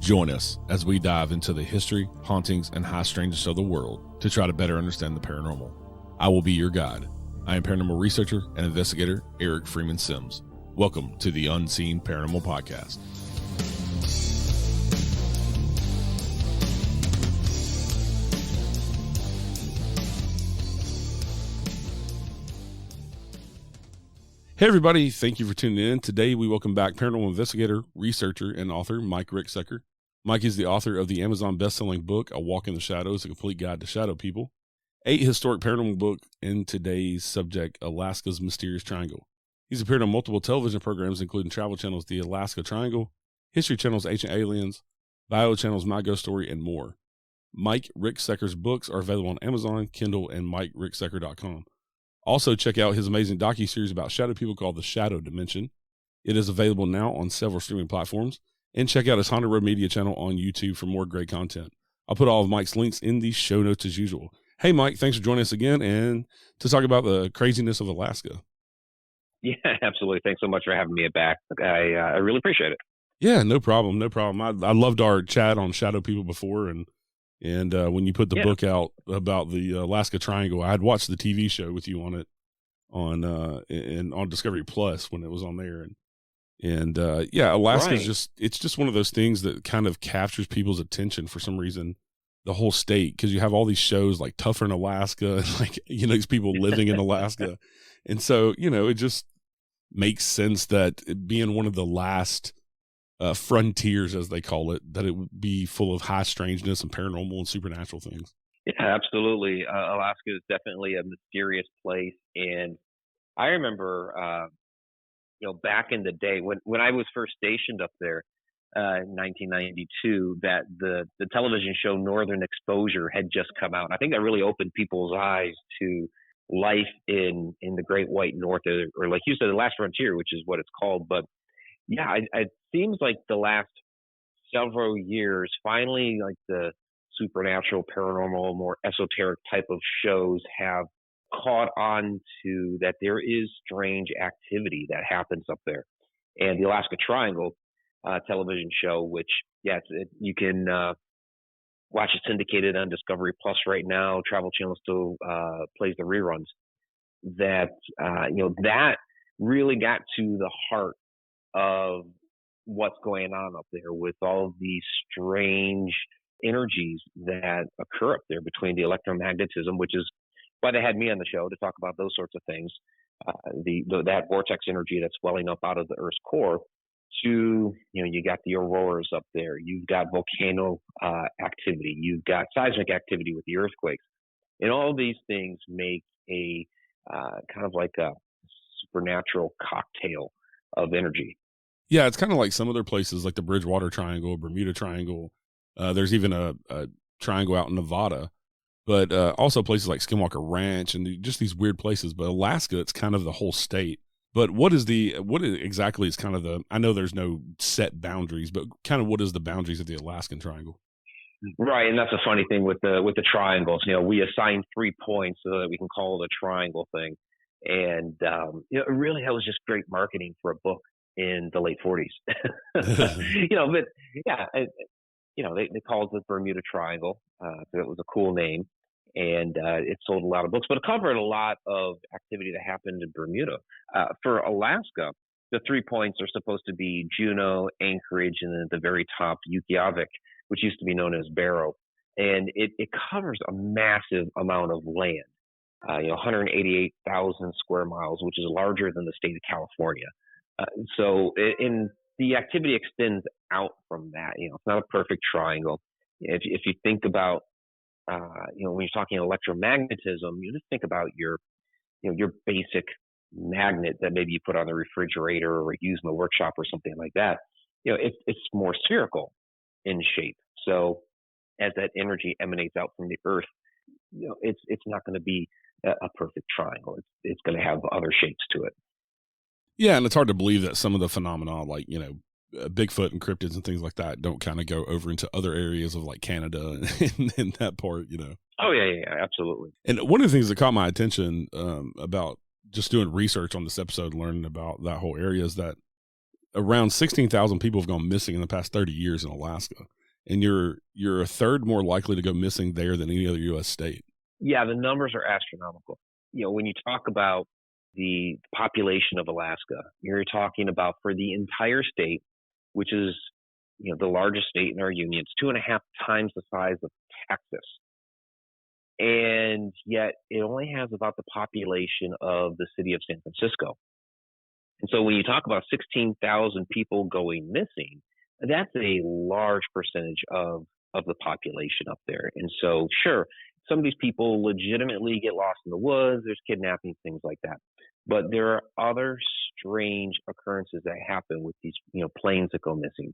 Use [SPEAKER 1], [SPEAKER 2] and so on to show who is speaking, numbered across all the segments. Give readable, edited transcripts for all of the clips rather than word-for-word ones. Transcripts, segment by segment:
[SPEAKER 1] Join us as we dive into the history, hauntings, and high strangeness of the world to try to better understand the paranormal. I will be your guide. I am paranormal researcher and investigator Eric Freeman-Sims. Welcome to the Unseen Paranormal Podcast. Hey everybody, thank you for tuning in. Today we welcome back paranormal investigator, researcher, and author Mike Ricksecker. Mike is the author of the Amazon best-selling book, A Walk in the Shadows, A Complete Guide to Shadow People, 8 historic paranormal books, and today's subject, Alaska's Mysterious Triangle. He's appeared on multiple television programs, including Travel Channel's The Alaska Triangle, History Channel's Ancient Aliens, Bio Channel's My Ghost Story, and more. Mike Ricksecker's books are available on Amazon, Kindle, and MikeRicksecker.com. Also, check out his amazing docuseries about shadow people called The Shadow Dimension. It is available now on several streaming platforms. And check out his Haunted Road Media channel on YouTube for more great content. I'll put all of Mike's links in the show notes as usual. Hey, Mike, thanks for joining us again and to talk about the craziness of Alaska.
[SPEAKER 2] Yeah, absolutely. Thanks so much for having me back. I really appreciate it.
[SPEAKER 1] Yeah, no problem. No problem. I loved our chat on shadow people before. And when you put the book out about the Alaska Triangle, I had watched the TV show with you on it on Discovery Plus when it was on there. And Alaska's it's just one of those things that kind of captures people's attention for some reason, the whole state, because you have all these shows like Tougher in Alaska, and like, these people living in Alaska. And so, it just makes sense that being one of the last frontiers, as they call it, that it would be full of high strangeness and paranormal and supernatural things.
[SPEAKER 2] Yeah, absolutely. Alaska is definitely a mysterious place. And I remember, back in the day when I was first stationed up there in 1992, that the television show Northern Exposure had just come out. I think that really opened people's eyes to life in the Great White North, or like you said, the Last Frontier, which is what it's called. But yeah, it seems like the last several years, finally, like the supernatural, paranormal, more esoteric type of shows have caught on to that there is strange activity that happens up there. And the Alaska Triangle television show, which, you can watch it syndicated on Discovery Plus right now. Travel Channel still plays the reruns. That really got to the heart of what's going on up there with all of these strange energies that occur up there between the electromagnetism, which is why they had me on the show to talk about those sorts of things, that vortex energy that's welling up out of the Earth's core, to, you got the auroras up there, you've got volcano activity, you've got seismic activity with the earthquakes, and all of these things make a kind of like a supernatural cocktail of energy.
[SPEAKER 1] Yeah, it's kind of like some other places like the Bridgewater Triangle, Bermuda Triangle. There's even a triangle out in Nevada, but also places like Skinwalker Ranch and just these weird places. But Alaska, it's kind of the whole state. But what exactly is kind of I know there's no set boundaries, but kind of what is the boundaries of the Alaskan Triangle?
[SPEAKER 2] Right, and that's a funny thing with the triangles. We assign 3 points so that we can call it a triangle thing. And it really, that was just great marketing for a book in the late 40s. But yeah, they called it the Bermuda Triangle. So it was a cool name, and it sold a lot of books, but it covered a lot of activity that happened in Bermuda. For Alaska, the 3 points are supposed to be Juneau, Anchorage, and then at the very top, Utqiagvik, which used to be known as Barrow. And it covers a massive amount of land, 188,000 square miles, which is larger than the state of California. So the activity extends out from that. It's not a perfect triangle. If you think about, when you're talking electromagnetism, you just think about your basic magnet that maybe you put on the refrigerator or use in the workshop or something like that. It's more spherical in shape. So as that energy emanates out from the Earth, it's not going to be a perfect triangle. It's going to have other shapes to it.
[SPEAKER 1] Yeah, and it's hard to believe that some of the phenomena, like, Bigfoot and cryptids and things like that, don't kind of go over into other areas of like Canada and that part,
[SPEAKER 2] Oh, yeah, absolutely.
[SPEAKER 1] And one of the things that caught my attention about just doing research on this episode, learning about that whole area, is that around 16,000 people have gone missing in the past 30 years in Alaska, and you're a third more likely to go missing there than any other U.S. state.
[SPEAKER 2] Yeah, the numbers are astronomical. When you talk about the population of Alaska, you're talking about for the entire state, which is the largest state in our union. It's 2.5 times the size of Texas, and yet it only has about the population of the city of San Francisco. And so when you talk about 16,000 people going missing, that's a large percentage of the population up there. And so, sure, some of these people legitimately get lost in the woods. There's kidnapping, things like that. But there are other strange occurrences that happen with these, planes that go missing,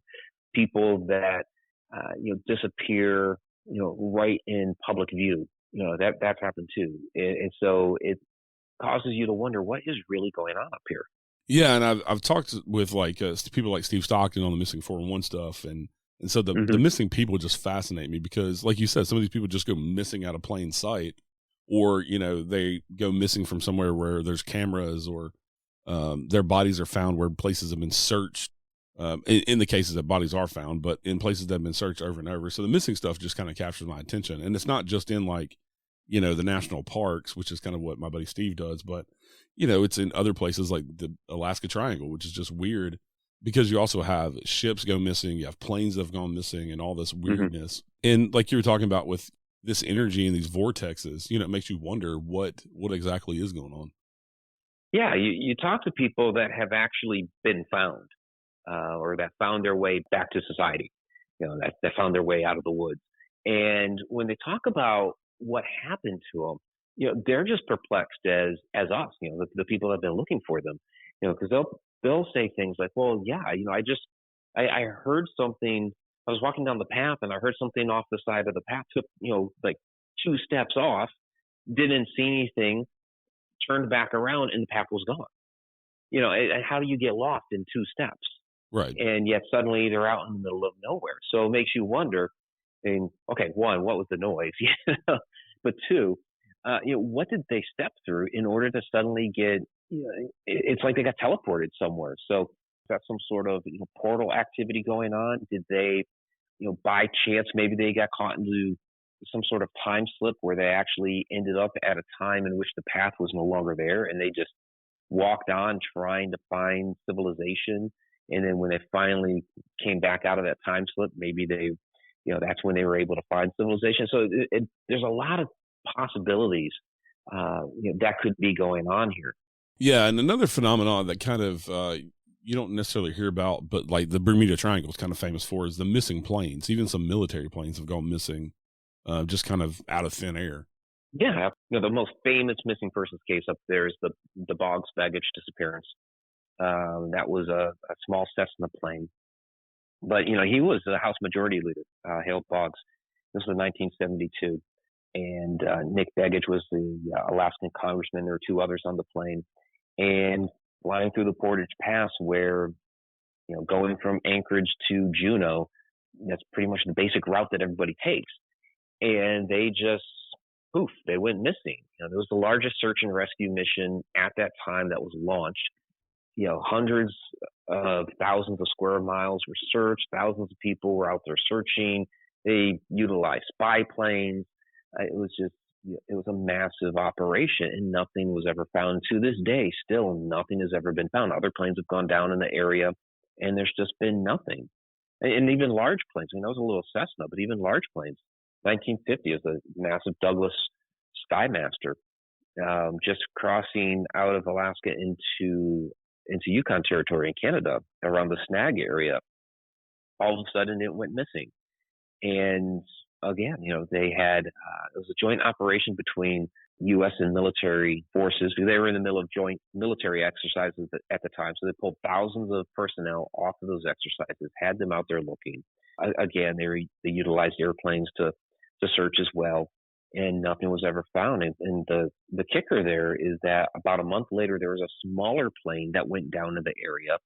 [SPEAKER 2] people that, disappear, right in public view. That's happened too. And so it causes you to wonder what is really going on up here.
[SPEAKER 1] Yeah, and I've talked with people like Steve Stockton on the missing 411 stuff, and so the missing people just fascinate me because, like you said, some of these people just go missing out of plain sight, or they go missing from somewhere where there's cameras, or their bodies are found where places have been searched. In the cases that bodies are found, but in places that have been searched over and over. So the missing stuff just kind of captures my attention, and it's not just in the national parks, which is kind of what my buddy Steve does, but it's in other places like the Alaska Triangle, which is just weird because you also have ships go missing, you have planes that have gone missing, and all this weirdness. And like you were talking about with this energy and these vortexes, it makes you wonder what exactly is going on.
[SPEAKER 2] Yeah, you talk to people that have actually been found, or that found their way back to society, that found their way out of the woods. And when they talk about what happened to them, they're just perplexed as us, the people that have been looking for them, because they'll say things like, well, yeah, I heard something. I was walking down the path and I heard something off the side of the path, took, like 2 steps off, didn't see anything, turned back around and the path was gone. And how do you get lost in 2 steps?
[SPEAKER 1] Right.
[SPEAKER 2] And yet suddenly they're out in the middle of nowhere. So it makes you wonder, okay, one, what was the noise? But two, what did they step through in order to suddenly get, it's like they got teleported somewhere. So got some sort of portal activity going on. Did they, by chance, maybe they got caught into some sort of time slip where they actually ended up at a time in which the path was no longer there and they just walked on trying to find civilization. And then when they finally came back out of that time slip, maybe they, that's when they were able to find civilization. So there's a lot of possibilities that could be going on here.
[SPEAKER 1] Yeah, and another phenomenon that kind of you don't necessarily hear about, but like the Bermuda Triangle is kind of famous for, is the missing planes. Even some military planes have gone missing, just kind of out of thin air.
[SPEAKER 2] Yeah, the most famous missing persons case up there is the Boggs baggage disappearance. That was a small Cessna plane, but he was the House Majority Leader, Hale Boggs. This was 1972, and Nick Begich was the Alaskan congressman. There were 2 others on the plane, and flying through the Portage Pass, where going from Anchorage to Juneau, that's pretty much the basic route that everybody takes, and they just poof, they went missing. It was the largest search and rescue mission at that time that was launched. Hundreds of thousands of square miles were searched. Thousands of people were out there searching. They utilized spy planes. It was a massive operation, and nothing was ever found. To this day, still nothing has ever been found. Other planes have gone down in the area, and there's just been nothing. And even large planes. It was a little Cessna, but even large planes. 1950 is a massive Douglas Skymaster, just crossing out of Alaska into Yukon territory in Canada around the Snag area. All of a sudden it went missing. And again, they had, it was a joint operation between U.S. and military forces. They were in the middle of joint military exercises at the time. So they pulled thousands of personnel off of those exercises, had them out there looking. Again, they utilized airplanes to search as well. And nothing was ever found. And the kicker there is that about a month later, there was a smaller plane that went down to the area,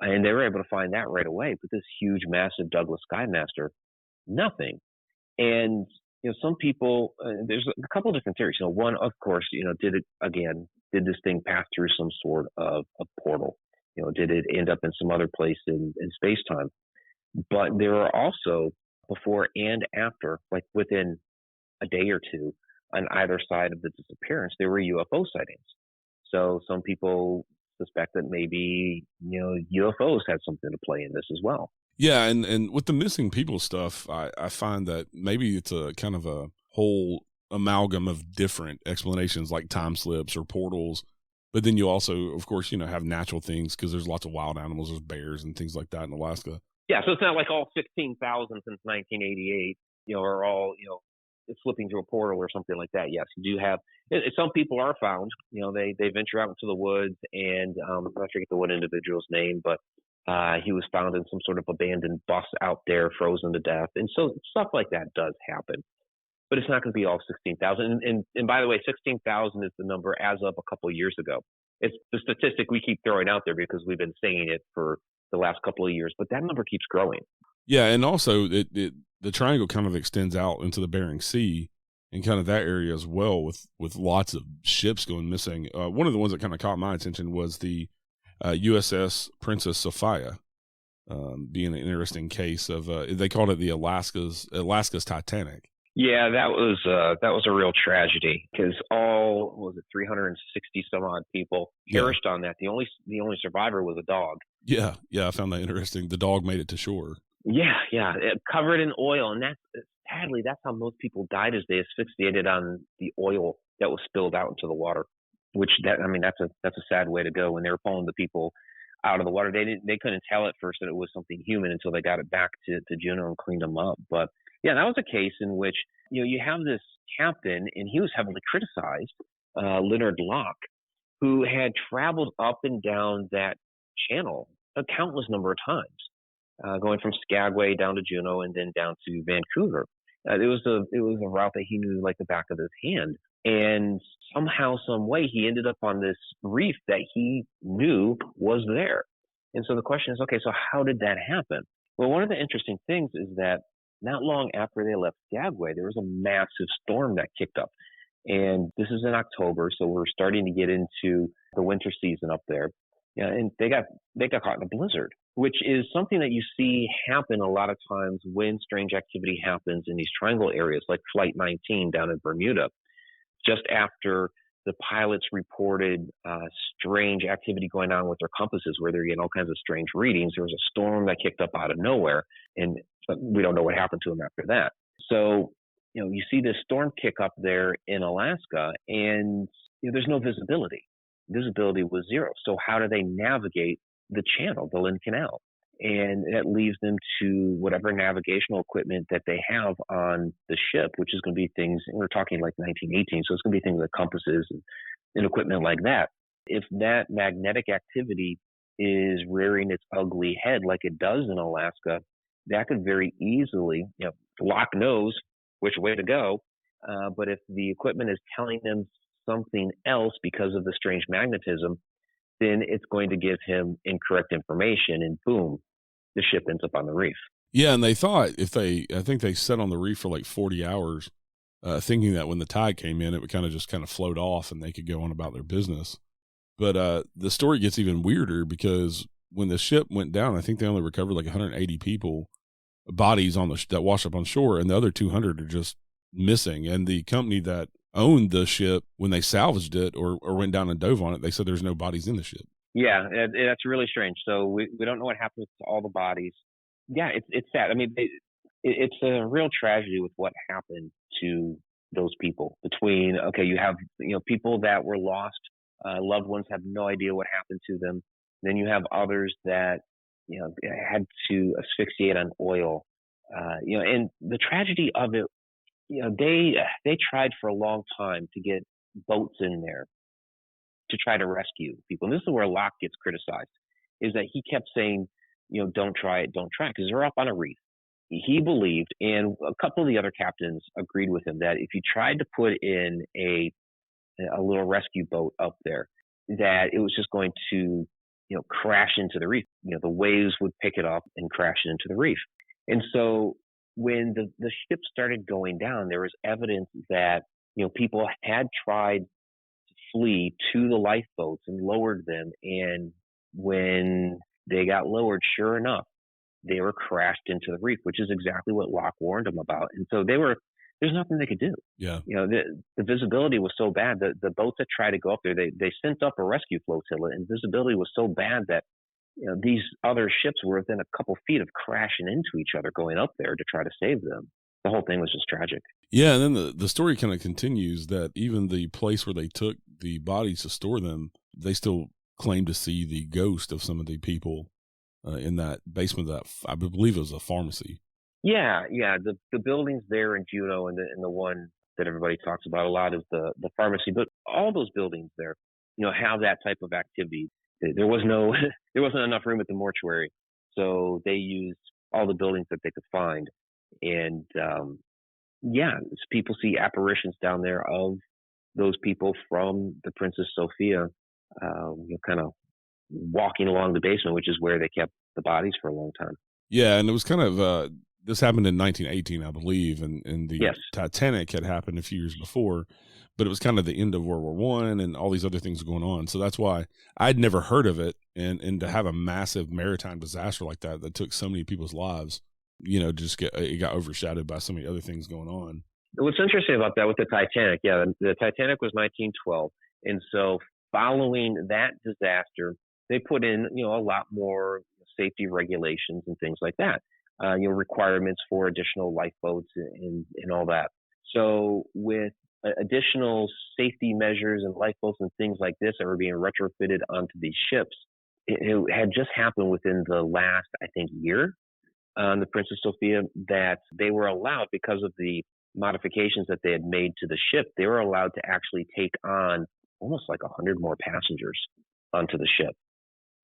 [SPEAKER 2] and they were able to find that right away. But this huge, massive Douglas Skymaster, nothing. And some people, there's a couple of different theories. One, of course, did this thing pass through some sort of a portal? Did it end up in some other place in space time? But there are also before and after, like within a day or two, on either side of the disappearance, there were UFO sightings. So some people suspect that maybe UFOs had something to play in this as well.
[SPEAKER 1] Yeah, and with the missing people stuff, I find that maybe it's a kind of a whole amalgam of different explanations like time slips or portals. But then you also, of course, have natural things because there's lots of wild animals, there's bears and things like that in Alaska.
[SPEAKER 2] Yeah, so it's not like all 16,000 since 1988, are all, slipping through a portal or something like that. Yes, you do have. Some people are found. They venture out into the woods, and I forget the one individual's name, but he was found in some sort of abandoned bus out there, frozen to death, and so stuff like that does happen. But it's not going to be all 16,000. And by the way, 16,000 is the number as of a couple of years ago. It's the statistic we keep throwing out there because we've been saying it for the last couple of years, but that number keeps growing.
[SPEAKER 1] Yeah, and also the triangle kind of extends out into the Bering Sea and kind of that area as well, with lots of ships going missing. One of the ones that kind of caught my attention was the USS Princess Sophia, being an interesting case of they called it the Alaska's Titanic.
[SPEAKER 2] Yeah, that was a real tragedy because all was it 360 some odd people perished on that. The only survivor was a dog.
[SPEAKER 1] Yeah, I found that interesting. The dog made it to shore. Yeah,
[SPEAKER 2] covered in oil, and sadly that's how most people died, is they asphyxiated on the oil that was spilled out into the water. That's a sad way to go. When they were pulling the people out of the water, they couldn't tell at first that it was something human until they got it back to Juneau and cleaned them up. But yeah, that was a case in which you have this captain, and he was heavily criticized, Leonard Locke, who had traveled up and down that channel a countless number of times, going from Skagway down to Juneau and then down to Vancouver. It was a route that he knew like the back of his hand, and somehow, some way, he ended up on this reef that he knew was there. And so the question is, okay, so how did that happen? Well, one of the interesting things is that not long after they left Skagway, there was a massive storm that kicked up. And this is in October, so we're starting to get into the winter season up there. Yeah, and they got caught in a blizzard, which is something that you see happen a lot of times when strange activity happens in these triangle areas, like Flight 19 down in Bermuda. Just after the pilots reported strange activity going on with their compasses, where they're getting all kinds of strange readings, there was a storm that kicked up out of nowhere, and we don't know what happened to them after that. So, you see this storm kick up there in Alaska, and there's no visibility. Visibility was zero. So how do they navigate the channel, the Lynn Canal? And that leaves them to whatever navigational equipment that they have on the ship, which is going to be things, we're talking like 1918, so it's going to be things like compasses and equipment like that. If that magnetic activity is rearing its ugly head like it does in Alaska, that could very easily, Locke knows which way to go, but if the equipment is telling them something else because of the strange magnetism, then it's going to give him incorrect information, and boom, the ship ends up on the reef.
[SPEAKER 1] Yeah, and they thought I think they sat on the reef for like 40 hours, thinking that when the tide came in, it would kind of float off and they could go on about their business. But the story gets even weirder because when the ship went down, I think they only recovered like 180 people, bodies that washed up on shore, and the other 200 are just missing. And the company that owned the ship, when they salvaged it or went down and dove on it, they said there's no bodies in the ship.
[SPEAKER 2] Yeah, that's really strange. So we don't know what happens to all the bodies. Yeah, it's sad. It's a real tragedy with what happened to those people. Between, okay, you have people that were lost, loved ones have no idea what happened to them. Then you have others that had to asphyxiate on oil. And the tragedy of it, they tried for a long time to get boats in there to try to rescue people. And this is where Locke gets criticized, is that he kept saying, don't try it, because they're up on a reef. He believed, and a couple of the other captains agreed with him, that if you tried to put in a little rescue boat up there, that it was just going to, crash into the reef. The waves would pick it up and crash it into the reef. And so when the ship started going down, there was evidence that, people had tried to flee to the lifeboats and lowered them, and when they got lowered, sure enough, they were crashed into the reef, which is exactly what Locke warned them about. And so there's nothing they could do.
[SPEAKER 1] Yeah.
[SPEAKER 2] The visibility was so bad that the boats that tried to go up there, they sent up a rescue flotilla, and visibility was so bad that these other ships were within a couple feet of crashing into each other going up there to try to save them. The whole thing was just tragic.
[SPEAKER 1] Yeah, and then the story kind of continues that even the place where they took the bodies to store them, they still claim to see the ghost of some of the people in that basement of that, I believe it was a pharmacy.
[SPEAKER 2] Yeah. The buildings there in Juneau and the one that everybody talks about a lot is the pharmacy, but all those buildings there, have that type of activity. There was there wasn't enough room at the mortuary, so they used all the buildings that they could find, and people see apparitions down there of those people from the Princess Sophia, kind of walking along the basement, which is where they kept the bodies for a long time.
[SPEAKER 1] Yeah, and it was kind of this happened in 1918, I believe, and the
[SPEAKER 2] Yes.
[SPEAKER 1] Titanic had happened a few years before, but it was kind of the end of World War I and all these other things going on. So that's why I'd never heard of it, and to have a massive maritime disaster like that took so many people's lives, it got overshadowed by so many other things going on.
[SPEAKER 2] What's interesting about that with the Titanic, the Titanic was 1912, and so following that disaster, they put in a lot more safety regulations and things like that. Requirements for additional lifeboats and all that. So with additional safety measures and lifeboats and things like this that were being retrofitted onto these ships, it had just happened within the last, I think, year on the Princess Sophia that they were allowed, because of the modifications that they had made to the ship, they were allowed to actually take on almost like 100 more passengers onto the ship.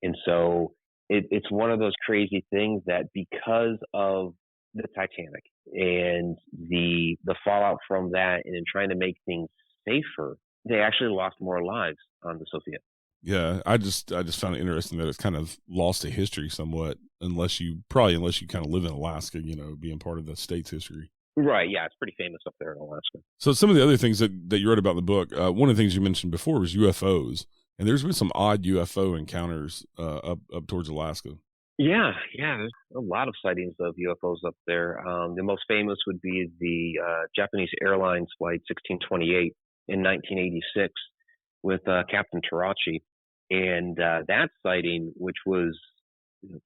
[SPEAKER 2] And so it's one of those crazy things that because of the Titanic and the fallout from that, and in trying to make things safer, they actually lost more lives on the Sophia.
[SPEAKER 1] Yeah, I just found it interesting that it's kind of lost to history somewhat, unless you kind of live in Alaska, being part of the state's history.
[SPEAKER 2] Right, yeah, it's pretty famous up there in Alaska.
[SPEAKER 1] So some of the other things that you wrote about in the book, one of the things you mentioned before was UFOs. And there's been some odd UFO encounters up towards Alaska.
[SPEAKER 2] Yeah, there's a lot of sightings of UFOs up there. The most famous would be the Japanese Airlines Flight 1628 in 1986 with Captain Tarachi. And that sighting, which was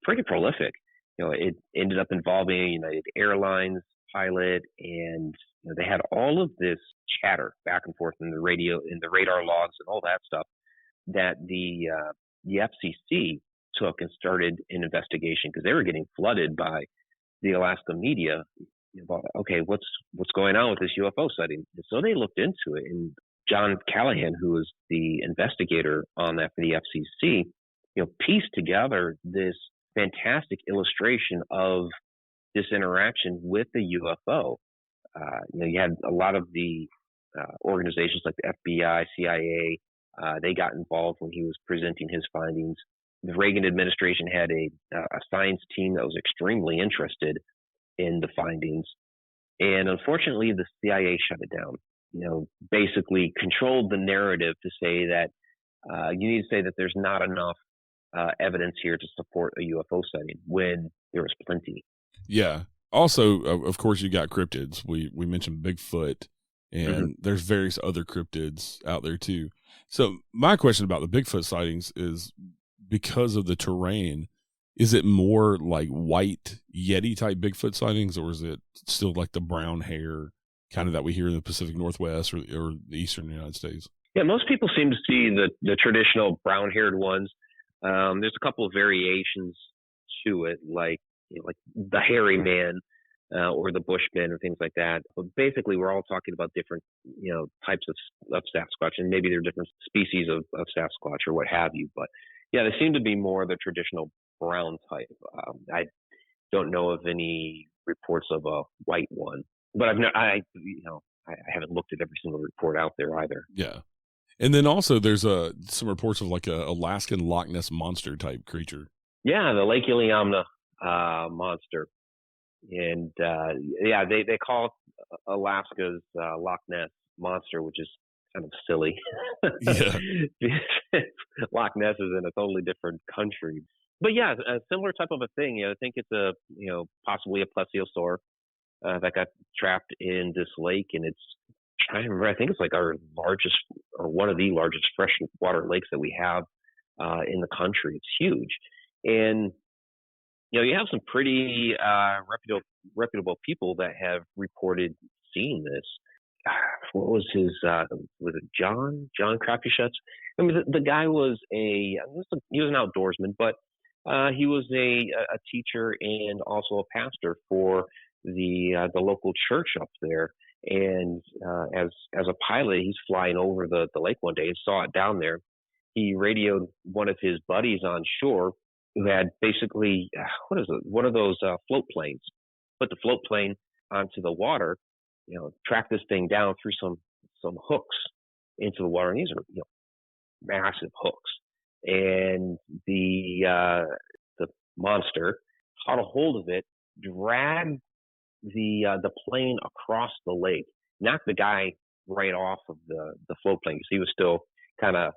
[SPEAKER 2] pretty prolific, it ended up involving a United Airlines pilot, and they had all of this chatter back and forth in the radio, in the radar logs and all that stuff, that the FCC took and started an investigation, because they were getting flooded by the Alaska media about, okay, what's going on with this UFO sighting? And so they looked into it, and John Callahan, who was the investigator on that for the FCC, pieced together this fantastic illustration of this interaction with the UFO. You had a lot of the organizations like the FBI, CIA, they got involved when he was presenting his findings. The Reagan administration had a science team that was extremely interested in the findings. And unfortunately, the CIA shut it down. Basically controlled the narrative to say that you need to say that there's not enough evidence here to support a UFO sighting, when there was plenty.
[SPEAKER 1] Yeah. Also, of course, you got cryptids. We mentioned Bigfoot, and there's various other cryptids out there too. So my question about the Bigfoot sightings is, because of the terrain, is it more like white Yeti type Bigfoot sightings, or is it still like the brown hair kind of that we hear in the Pacific Northwest or the Eastern United States?
[SPEAKER 2] Yeah, most people seem to see the traditional brown-haired ones. There's a couple of variations to it, like the hairy man or the bushman or things like that. But basically, we're all talking about different types of Sasquatch, and maybe there are different species of Sasquatch or what have you. But yeah, they seem to be more the traditional brown type. I don't know of any reports of a white one, but I haven't looked at every single report out there either.
[SPEAKER 1] Yeah. And then also there's some reports of like a Alaskan Loch Ness monster type creature.
[SPEAKER 2] Yeah, the Lake Iliamna monster. And they call it Alaska's Loch Ness monster, which is kind of silly.
[SPEAKER 1] Yeah.
[SPEAKER 2] Loch Ness is in a totally different country. But yeah, a similar type of a thing. I think it's possibly a plesiosaur that got trapped in this lake, and it's trying to remember. I think it's like our largest or one of the largest freshwater lakes that we have in the country. It's huge, and you have some pretty reputable people that have reported seeing this. What was his? Was it John? John Crappyshutz? I mean, the guy was he was an outdoorsman, but he was a teacher and also a pastor for the local church up there. And as a pilot, he's flying over the lake one day and saw it down there. He radioed one of his buddies on shore who had basically one of those float planes. Put the float plane onto the water, track this thing down through some hooks into the water, and these are massive hooks. And the monster caught a hold of it, dragged the plane across the lake, knocked the guy right off of the float plane because he was still kind of,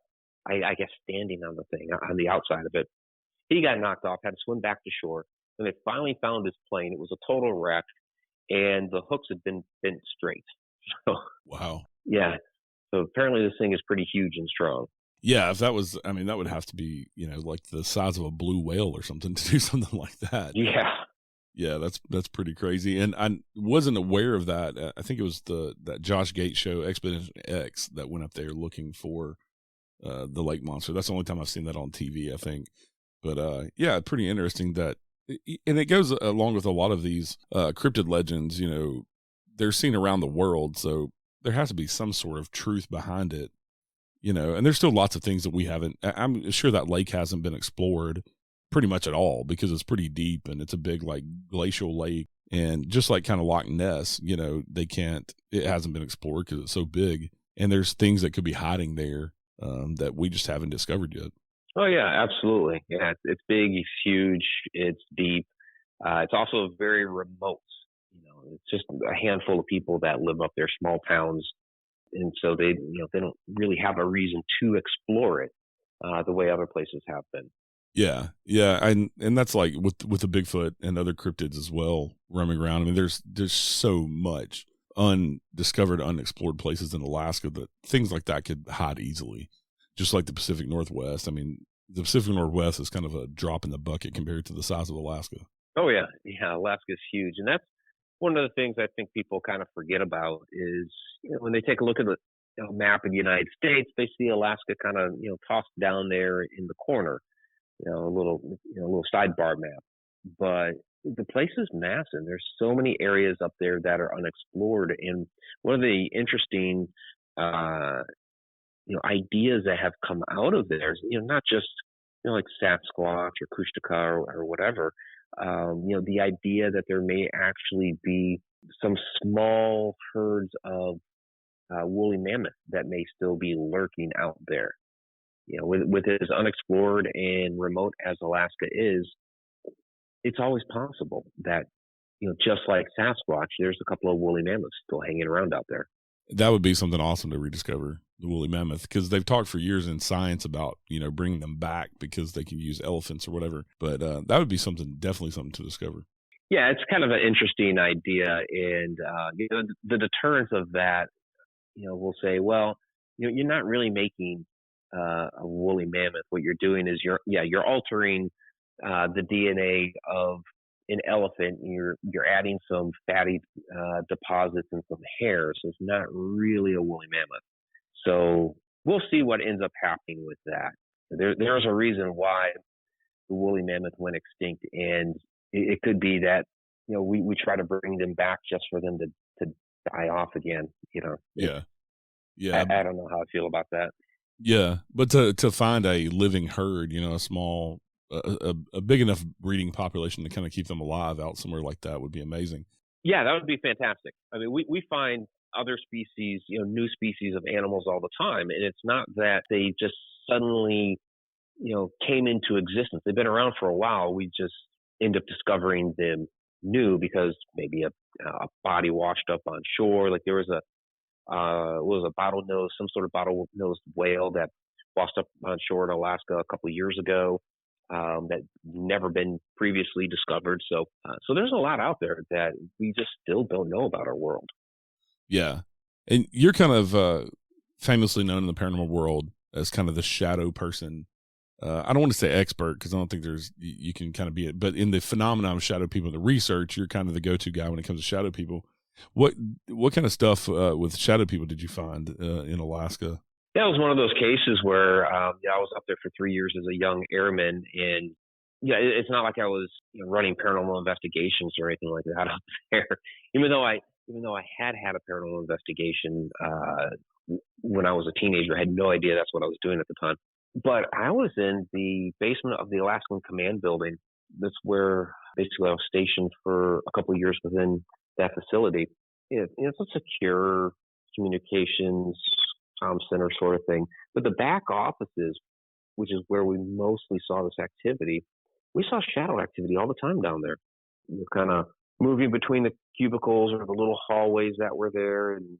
[SPEAKER 2] I guess, standing on the thing on the outside of it. He got knocked off, had to swim back to shore. When they finally found his plane, it was a total wreck, and the hooks had been bent straight. So,
[SPEAKER 1] wow.
[SPEAKER 2] Yeah. So apparently this thing is pretty huge and strong.
[SPEAKER 1] Yeah, if that was, I mean, that would have to be, like the size of a blue whale or something to do something like that.
[SPEAKER 2] Yeah.
[SPEAKER 1] Yeah, that's pretty crazy. And I wasn't aware of that. I think it was that Josh Gates show, Expedition X, that went up there looking for the lake monster. That's the only time I've seen that on TV, I think. But yeah, pretty interesting that, and it goes along with a lot of these cryptid legends. They're seen around the world, so there has to be some sort of truth behind it. And there's still lots of things that we haven't. I'm sure that lake hasn't been explored pretty much at all because it's pretty deep and it's a big like glacial lake. And just like kind of Loch Ness, it hasn't been explored because it's so big. And there's things that could be hiding there that we just haven't discovered yet.
[SPEAKER 2] Oh yeah, absolutely. Yeah, it's big, it's huge, it's deep. It's also very remote. It's just a handful of people that live up there, small towns, and so they don't really have a reason to explore it the way other places have been.
[SPEAKER 1] Yeah, and that's like with the Bigfoot and other cryptids as well roaming around. I mean, there's so much undiscovered, unexplored places in Alaska that things like that could hide easily. Just like the Pacific Northwest. I mean, the Pacific Northwest is kind of a drop in the bucket compared to the size of Alaska.
[SPEAKER 2] Oh yeah, Alaska is huge, and that's one of the things I think people kind of forget about is when they take a look at the map of the United States, they see Alaska kind of tossed down there in the corner, a little sidebar map, but the place is massive. There's so many areas up there that are unexplored, and one of the interesting ideas that have come out of there is, not just, like Sasquatch or Kushtaka or whatever, the idea that there may actually be some small herds of woolly mammoth that may still be lurking out there. With as unexplored and remote as Alaska is, it's always possible that, just like Sasquatch, there's a couple of woolly mammoths still hanging around out there.
[SPEAKER 1] That would be something awesome to rediscover, the woolly mammoth, because they've talked for years in science about, bringing them back because they can use elephants or whatever. But that would be definitely something to discover.
[SPEAKER 2] Yeah, it's kind of an interesting idea. And, the deterrence of that, we'll say, well, you're not really making a woolly mammoth. What you're doing is you're altering the DNA of an elephant. You're adding some fatty deposits and some hair, so it's not really a woolly mammoth. So we'll see what ends up happening with that. There's a reason why the woolly mammoth went extinct, and it could be that we try to bring them back just for them to die off again.
[SPEAKER 1] Yeah.
[SPEAKER 2] I don't know how I feel about that.
[SPEAKER 1] Yeah, but to find a living herd, a small, a big enough breeding population to kind of keep them alive out somewhere like that would be amazing.
[SPEAKER 2] Yeah, that would be fantastic. I mean, we find other species, new species of animals all the time, and it's not that they just suddenly, came into existence. They've been around for a while. We just end up discovering them new because maybe a body washed up on shore. Like there was was a bottlenose, some sort of bottlenose whale that washed up on shore in Alaska a couple of years ago, that never been previously discovered. So there's a lot out there that we just still don't know about our world.
[SPEAKER 1] Yeah. And you're kind of famously known in the paranormal world as kind of the shadow person. I don't want to say expert because I don't think you can kind of be it, but in the phenomenon of shadow people, the research, you're kind of the go-to guy when it comes to shadow people. What kind of stuff with shadow people did you find in Alaska?
[SPEAKER 2] Yeah, it was one of those cases where I was up there for 3 years as a young airman, and it's not like I was running paranormal investigations or anything like that up there. Even though I had a paranormal investigation when I was a teenager, I had no idea that's what I was doing at the time. But I was in the basement of the Alaskan Command Building. That's where basically I was stationed for a couple of years within that facility. It's a secure communications center sort of thing. But the back offices, which is where we mostly saw this activity, we saw shadow activity all the time down there. You're kind of moving between the cubicles or the little hallways that were there. And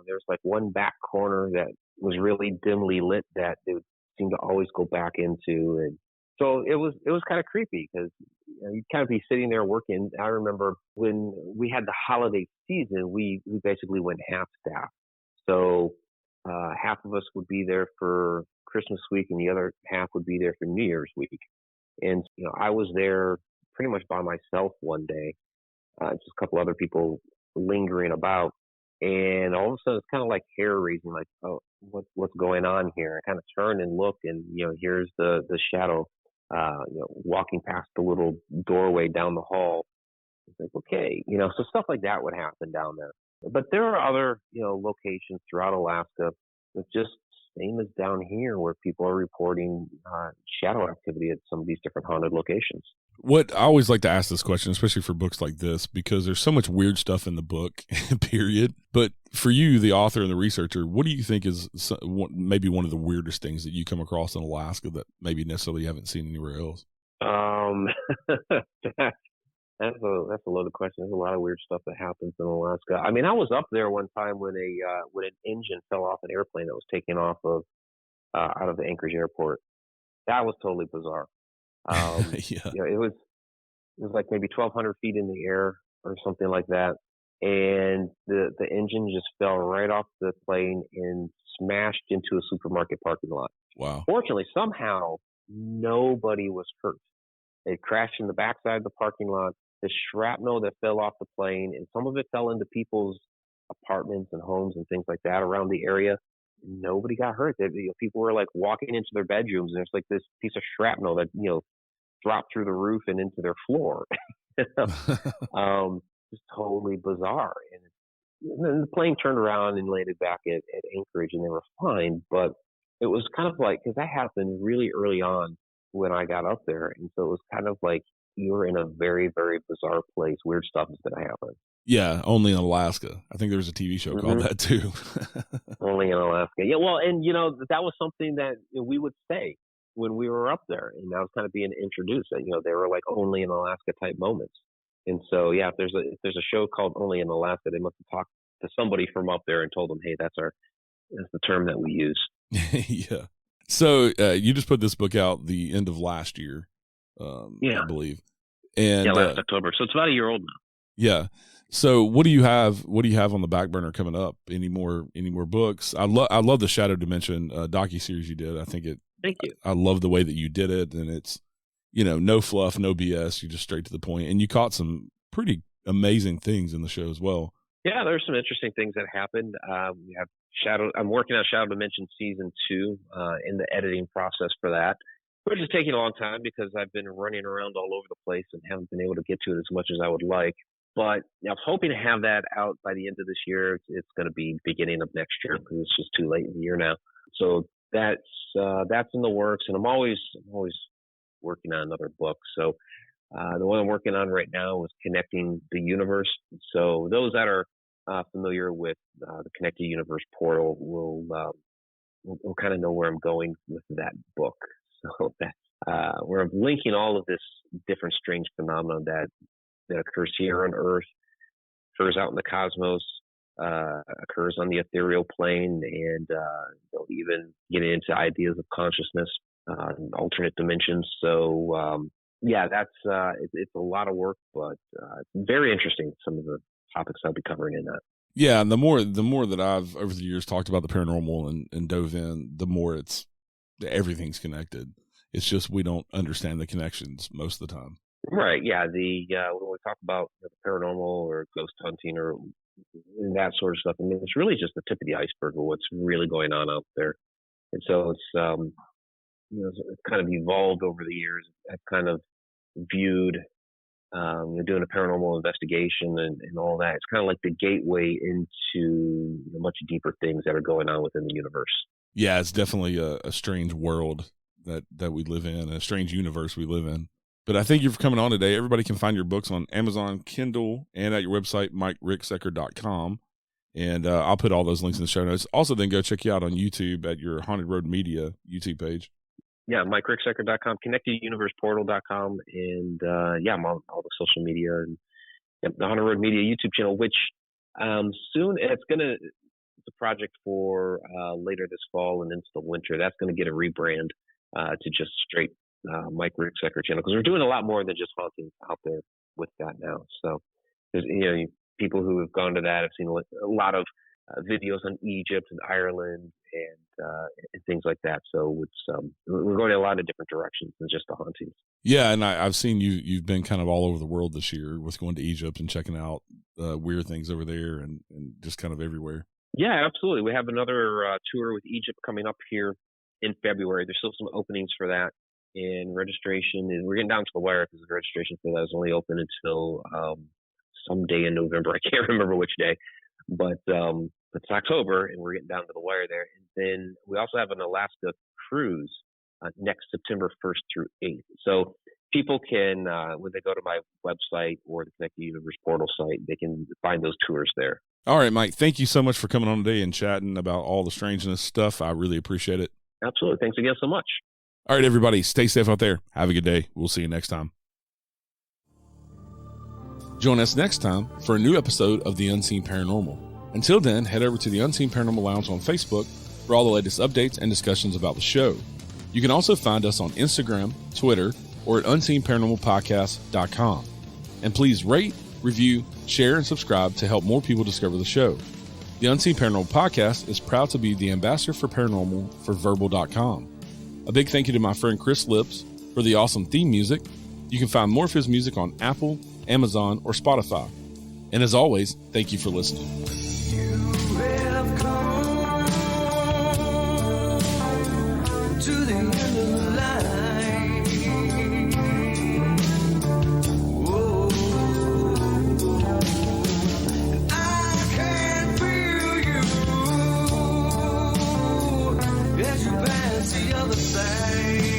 [SPEAKER 2] there's like one back corner that was really dimly lit that they would seem to always go back into. And so it was kind of creepy because you'd kind of be sitting there working. I remember when we had the holiday season, we basically went half staff. So half of us would be there for Christmas week and the other half would be there for New Year's week. And, I was there pretty much by myself one day, just a couple other people lingering about. And all of a sudden it's kind of like hair raising, like, oh, what's going on here? I kind of turn and look and, here's the shadow, walking past the little doorway down the hall. It's like, okay, so stuff like that would happen down there. But there are other, locations throughout Alaska that's just same as down here where people are reporting shadow activity at some of these different haunted locations.
[SPEAKER 1] What I always like to ask this question, especially for books like this, because there's so much weird stuff in the book, period. But for you, the author and the researcher, what do you think is maybe one of the weirdest things that you come across in Alaska that maybe necessarily you haven't seen anywhere else?
[SPEAKER 2] That's a loaded question. There's a lot of weird stuff that happens in Alaska. I mean, I was up there one time when an engine fell off an airplane that was taking off out of the Anchorage airport. That was totally bizarre.
[SPEAKER 1] Yeah.
[SPEAKER 2] It was like maybe 1,200 feet in the air or something like that, and the engine just fell right off the plane and smashed into a supermarket parking lot.
[SPEAKER 1] Wow.
[SPEAKER 2] Fortunately, somehow nobody was hurt. It crashed in the backside of the parking lot. The shrapnel that fell off the plane, and some of it fell into people's apartments and homes and things like that around the area. Nobody got hurt. People were like walking into their bedrooms, and there's like this piece of shrapnel that dropped through the roof and into their floor. Just totally bizarre. And then the plane turned around and landed back at Anchorage, and they were fine. But it was kind of like, because that happened really early on when I got up there, and so it was kind of like you were in a very, very bizarre place. Weird stuff is going to happen.
[SPEAKER 1] Yeah, only in Alaska. I think there was a TV show called that too.
[SPEAKER 2] Only in Alaska. Yeah, well, and that was something that we would say when we were up there, and that was kind of being introduced that they were like only in Alaska type moments. And so yeah, if there's a show called Only in Alaska, they must have talked to somebody from up there and told them, hey, that's the term that we use.
[SPEAKER 1] Yeah. So you just put this book out the end of last year, I believe. And
[SPEAKER 2] last October. So it's about a year old now.
[SPEAKER 1] Yeah. So what do you have on the back burner coming up? Any more books? I love the Shadow Dimension docuseries you did. Thank you. I love the way that you did it, and it's no fluff, no BS. You just straight to the point, and you caught some pretty amazing things in the show as well.
[SPEAKER 2] Yeah, there's some interesting things that happened. We have I'm working on Shadow Dimension season 2 in the editing process for that, which is taking a long time because I've been running around all over the place and haven't been able to get to it as much as I would like. But I was hoping to have that out by the end of this year. It's going to be beginning of next year because it's just too late in the year now. So that's in the works, and I'm always working on another book. So the one I'm working on right now is Connecting the Universe. So those that are familiar with the Connected Universe portal will kind of know where I'm going with that book. So that's where I'm linking all of this different strange phenomena that occurs here on Earth, occurs out in the cosmos, occurs on the ethereal plane, and even getting into ideas of consciousness, alternate dimensions. So that's it's a lot of work, but it's very interesting. Some of the topics I'll be covering in that.
[SPEAKER 1] Yeah, and the more that I've over the years talked about the paranormal and dove in, the more everything's connected. It's just we don't understand the connections most of the time.
[SPEAKER 2] Right. Yeah. When we talk about the paranormal or ghost hunting or that sort of stuff, I mean, it's really just the tip of the iceberg of what's really going on out there. And so it's it's kind of evolved over the years. I've kind of viewed doing a paranormal investigation and all that. It's kind of like the gateway into much deeper things that are going on within the universe.
[SPEAKER 1] Yeah, it's definitely a strange world that we live in, a strange universe we live in. But I thank you for coming on today. Everybody can find your books on Amazon, Kindle, and at your website, MikeRicksecker.com. And I'll put all those links in the show notes. Also, then go check you out on YouTube at your Haunted Road Media YouTube page.
[SPEAKER 2] Yeah, MikeRicksecker.com, ConnectedUniversePortal.com, and I'm on all the social media and the Haunted Road Media YouTube channel, which soon it's a project for later this fall and into the winter. That's going to get a rebrand to just straight Mike Ricksecker channel, because we're doing a lot more than just hauntings out there with that now. So there's people who have gone to that have seen a lot of videos on Egypt and Ireland and things like that. So it's we're going in a lot of different directions than just the hauntings. Yeah,
[SPEAKER 1] and I've seen you've been kind of all over the world this year with going to Egypt and checking out weird things over there and just kind of everywhere.
[SPEAKER 2] Yeah, absolutely. We have another tour with Egypt coming up here in February. There's still some openings for that. And registration we're getting down to the wire because the registration for that is only open until some day in November. I can't remember which day, but it's October and we're getting down to the wire there. And then we also have an Alaska cruise next September 1st through 8th. So people can, when they go to my website or the Connected Universe portal site, they can find those tours there.
[SPEAKER 1] All right, Mike, thank you so much for coming on today and chatting about all the strangeness stuff. I really appreciate it.
[SPEAKER 2] Absolutely. Thanks again so much.
[SPEAKER 1] All right, everybody, stay safe out there. Have a good day. We'll see you next time. Join us next time for a new episode of The Unseen Paranormal. Until then, head over to the Unseen Paranormal Lounge on Facebook for all the latest updates and discussions about the show. You can also find us on Instagram, Twitter, or at unseenparanormalpodcast.com. And please rate, review, share, and subscribe to help more people discover the show. The Unseen Paranormal Podcast is proud to be the ambassador for paranormal for Verbal.com. A big thank you to my friend Chris Lips for the awesome theme music. You can find more of his music on Apple, Amazon, or Spotify. And as always, thank you for listening.
[SPEAKER 3] You have come to the end of the line. Whoa. I can feel you as you pass the other side.